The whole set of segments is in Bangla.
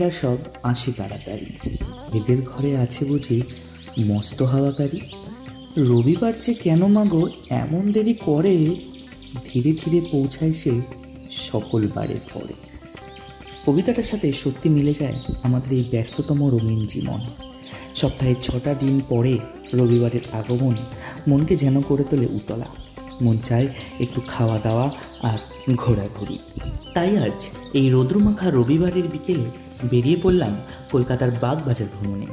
এরা সব আসে তাড়াতাড়ি, এদের ঘরে আছে বুঝি মস্ত হাওয়াকারি। রবিবার যে কেন মাগো এমন দেরি করে, ধীরে ধীরে পৌঁছায় সে সকল বারের পরে। কবিতাটার সাথে সত্যি মিলে যায় আমাদের এই ব্যস্ততম রঙিন জীবন। সপ্তাহের 6টা দিন পরে রবিবারের আগমন মনকে যেন করে তোলে উতলা। মন চায় একটু খাওয়া দাওয়া আর ঘোরাঘুরি। তাই আজ এই রৌদ্রমাখা রবিবারের বিকেলে বেরিয়ে পড়লাম কলকাতার বাগবাজার ভ্রমণে।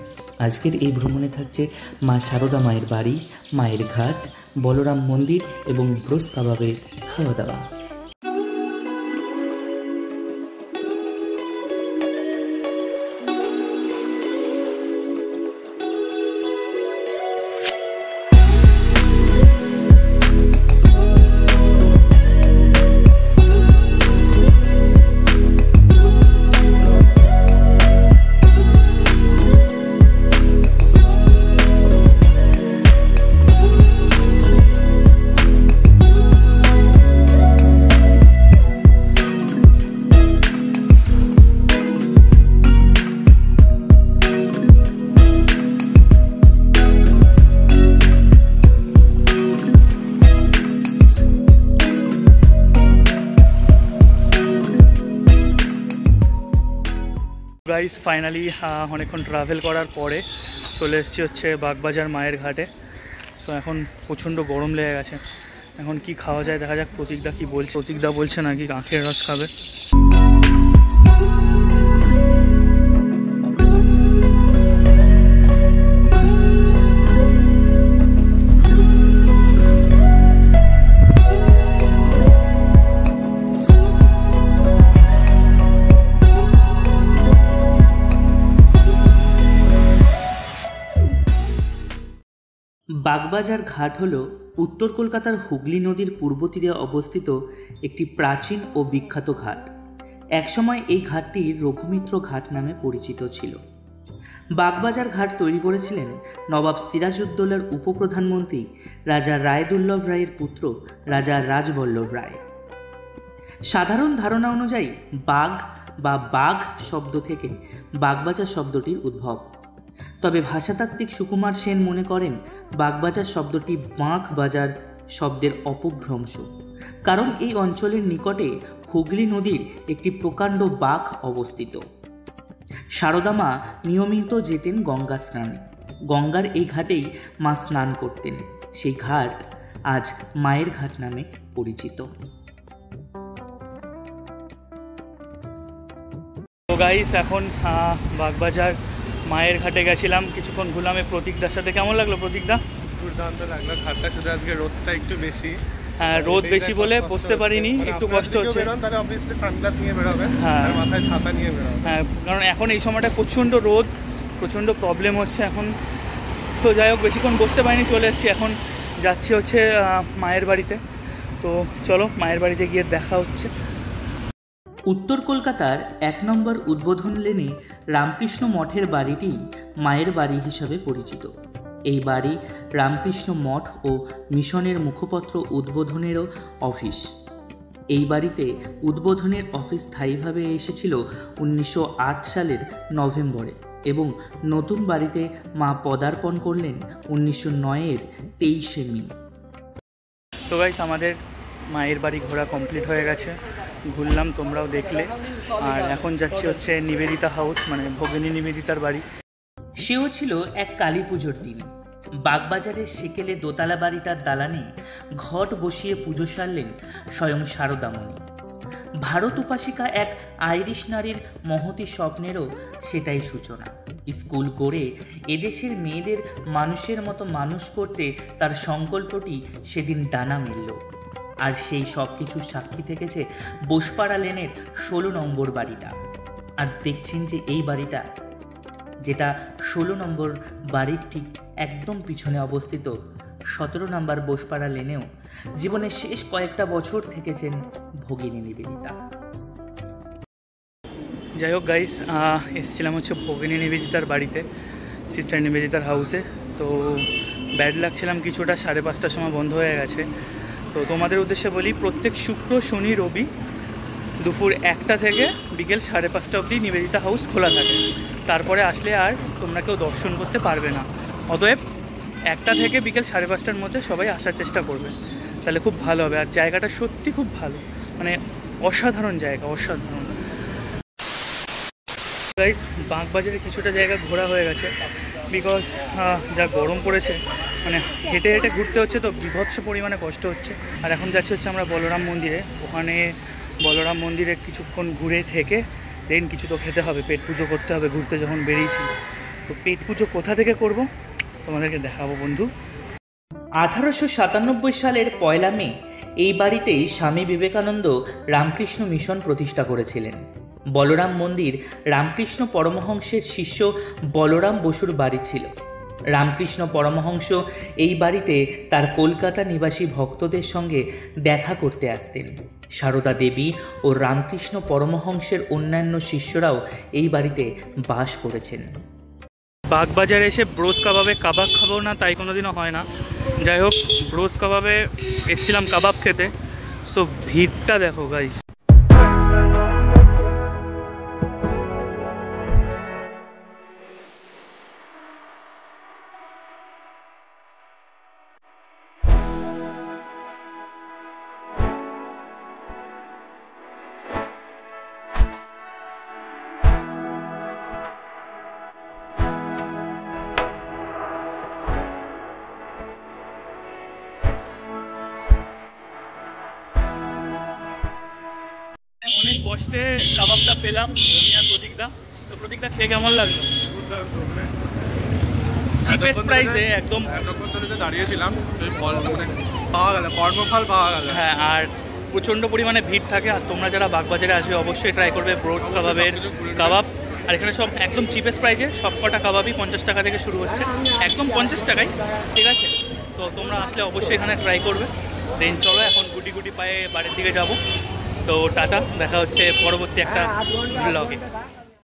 আজকের এই ভ্রমণে থাকছে মা সারদা মায়ের বাড়ি, মায়ের ঘাট, বলরাম মন্দির এবং ব্রোস কাবাবের খাওয়া দাওয়া। গাইস ফাইনালি অনেকক্ষণ ট্রাভেল করার পরে চলে এসেছি হচ্ছে বাগবাজার মায়ের ঘাটে। সো এখন প্রচণ্ড গরম লেগে গেছে। এখন কি খাওয়া যায় দেখা যাক। প্রতীকদা কি বলছে, প্রতীকদা বলছে নাকি আখের রস খাবে। বাগবাজার ঘাট হল উত্তর কলকাতার হুগলি নদীর পূর্ব তীরে অবস্থিত একটি প্রাচীন ও বিখ্যাত ঘাট। একসময় এই ঘাটটি রঘুমিত্র ঘাট নামে পরিচিত ছিল। বাগবাজার ঘাট তৈরি করেছিলেন নবাব সিরাজউদ্দৌলার উপপ্রধানমন্ত্রী রাজা রায়দুল্লভ রায়ের পুত্র রাজা রাজবল্লভ রায়। সাধারণ ধারণা অনুযায়ী বাগ বা বাঘ শব্দ থেকে বাগবাজার শব্দটির উদ্ভব। তবে ভাষাতাত্ত্বিক সুকুমার সেন মনে করেন বাগবাজার শব্দটি বাঁক বাজার শব্দের অপভ্রংশ, কারণ এই অঞ্চলের নিকটে হুগলি নদীর একটি প্রকাণ্ড বাঁক অবস্থিত। সারদা মা নিয়মিত যেতেন গঙ্গা স্নানে। গঙ্গার এই ঘাটেই মা স্নান করতেন। সেই ঘাট আজ মায়ের ঘাট নামে পরিচিত। তো গাইস এখন বাগবাজার মায়ের ঘাটে গেছিলাম, কিছুক্ষণ ঘুরলাম এই প্রতীকদার সাথে। কেমন লাগলো প্রতীকদা? দুর্দান্ত লাগলো ঘাটটা, শুধু আজকে রোদটা একটু বেশি। হ্যাঁ, রোদ বেশি বলে বসতে পারিনি, একটু কষ্ট হচ্ছে। তাহলে অবভিয়াসলি সানগ্লাস নিয়ে বেরোবেন, আর মাথায় ছাতা নিয়ে বেরোবেন। হ্যাঁ, কারণ এখন এই সময়টা প্রচণ্ড রোদ, প্রচণ্ড প্রবলেম হচ্ছে এখন। তো যাই হোক, বেশিক্ষণ বসতে পারিনি, চলে এসেছি। এখন যাচ্ছি হচ্ছে মায়ের বাড়িতে। তো চলো মায়ের বাড়িতে গিয়ে দেখা হচ্ছে। উত্তর কলকাতার 1 নম্বর উদ্বোধন লেনে রামকৃষ্ণ মঠের বাড়িটি মায়ের বাড়ি হিসাবে পরিচিত। এই বাড়ি রামকৃষ্ণ মঠ ও মিশনের মুখপত্র উদ্বোধনেরও অফিস। এই বাড়িতে উদ্বোধনের অফিস স্থায়ীভাবে এসেছিল 1908 সালের নভেম্বরে এবং নতুন বাড়িতে মা পদার্পণ করলেন 1909-এর 23শে মে। তো গাইস, আমাদের মায়ের বাড়ি ঘোরা কমপ্লিট হয়ে গেছে, ঘুরলাম, তোমরাও দেখলে। আর এখন যাচ্ছি হচ্ছে নিবেদিতা হাউস, মানে ভগিনী নিবেদিতার বাড়ি। সেও ছিল এক কালী পুজোর দিন। বাগবাজারের সেকেলে দোতলা বাড়িটার দালানে ঘট বসিয়ে পুজো সারলেন স্বয়ং সারদামণি। ভারত উপাসিকা এক আইরিশ নারীর মহতী স্বপ্নেরও সেটাই সূচনা। স্কুল করে এদেশের মেয়েদের মানুষের মতো মানুষ করতে তার সংকল্পটি সেদিন ডানা মেলল। আর সেই সব কিছুর সাক্ষী থেকেছে বোসপাড়া লেনের 16 নম্বর বাড়িটা। আর দেখছেন যে এই বাড়িটা, যেটা 16 নম্বর বাড়ির ঠিক একদম পিছনে অবস্থিত, 17 নম্বর বোসপাড়া লেনেও জীবনের শেষ কয়েকটা বছর থেকেছেন ভগিনী নিবেদিতা। যাই হোক গাইস, এসেছিলাম হচ্ছে ভগিনী নিবেদিতার বাড়িতে, সিস্টার নিবেদিতার হাউসে। তো ব্যাড লাগছিলাম কিছুটা, 5:30টার সময় বন্ধ হয়ে গেছে। তো তোমাদের উদ্দেশ্যে বলি, প্রত্যেক শুক্র শনি রবি দুপুর 1টা থেকে বিকেল 5:30 অবধি নিবেদিতা হাউস খোলা থাকে। তারপরে আসলে আর তোমরা কেউ দর্শন করতে পারবে না। অতএব 1টা থেকে বিকেল 5:30টার মধ্যে সবাই আসার চেষ্টা করবে, তাহলে খুব ভালো হবে। আর জায়গাটা সত্যি খুব ভালো, মানে অসাধারণ জায়গা, অসাধারণ। গাইস, বাগবাজারে কিছুটা জায়গা ঘোরা হয়ে গেছে, বিকজ যা গরম পড়েছে, মানে হেঁটে হেঁটে ঘুরতে হচ্ছে, তো বিভৎস পরিমাণে কষ্ট হচ্ছে। আর এখন যাচ্ছি হচ্ছে আমরা বলরাম মন্দিরে। ওখানে বলরাম মন্দিরে কিছুক্ষণ ঘুরে থেকে দেন কিছু তো খেতে হবে, পেট পুজো করতে হবে ঘুরতে যখন বেরিয়েছি। তো পেট পুজো কোথা থেকে করব তোমাদেরকে দেখাবো বন্ধু। 1897 সালের 1 মে এই বাড়িতেই স্বামী বিবেকানন্দ রামকৃষ্ণ মিশন প্রতিষ্ঠা করেছিলেন। বলরাম মন্দির রামকৃষ্ণ পরমহংসের শিষ্য বলরাম বসুর বাড়ি ছিল। রামকৃষ্ণ পরমহংস এই বাড়িতে তার কলকাতা নিবাসী ভক্তদের সঙ্গে দেখা করতে আসতেন। সারদা দেবী ও রামকৃষ্ণ পরমহংসের অন্যান্য শিষ্যরাও এই বাড়িতে বাস করেছেন। বাগবাজারে এসে ব্রোজ কাবাবে কাবাব খাবো না তাই কোনোদিনও হয় না। যাই হোক, ব্রোজ কাবাবে এসেছিলাম কাবাব খেতে। সো ভিড়টা দেখো গাইস। অনেক কষ্টে কাবাবটা পেলাম, প্রতীকদা। তো প্রতীকদা খেয়ে কেমন লাগলো? চিপেস্ট প্রাইসে একদম। এতক্ষণ ধরে যে দাঁড়িয়েছিলাম মানে পাওয়া গেল, কর্মফল পাওয়া গেল। হ্যাঁ, আর প্রচণ্ড পরিমাণে ভিড় থাকে। আর তোমরা যারা বাগবাজারে আসবে অবশ্যই ট্রাই করবে ব্রোজ কাবাবের কাবাব। আর এখানে সব একদম চিপেস্ট প্রাইসে, সব কটা কাবাবই 50 টাকা থেকে শুরু হচ্ছে, একদম 50 টাকায়, ঠিক আছে? তো তোমরা আসলে অবশ্যই এখানে ট্রাই করবে। দেন চলো এখন গুটি গুটি পায়ে বাড়ির দিকে যাবো। তো টাটা, দেখা হচ্ছে পরবর্তী একটা ব্লগে।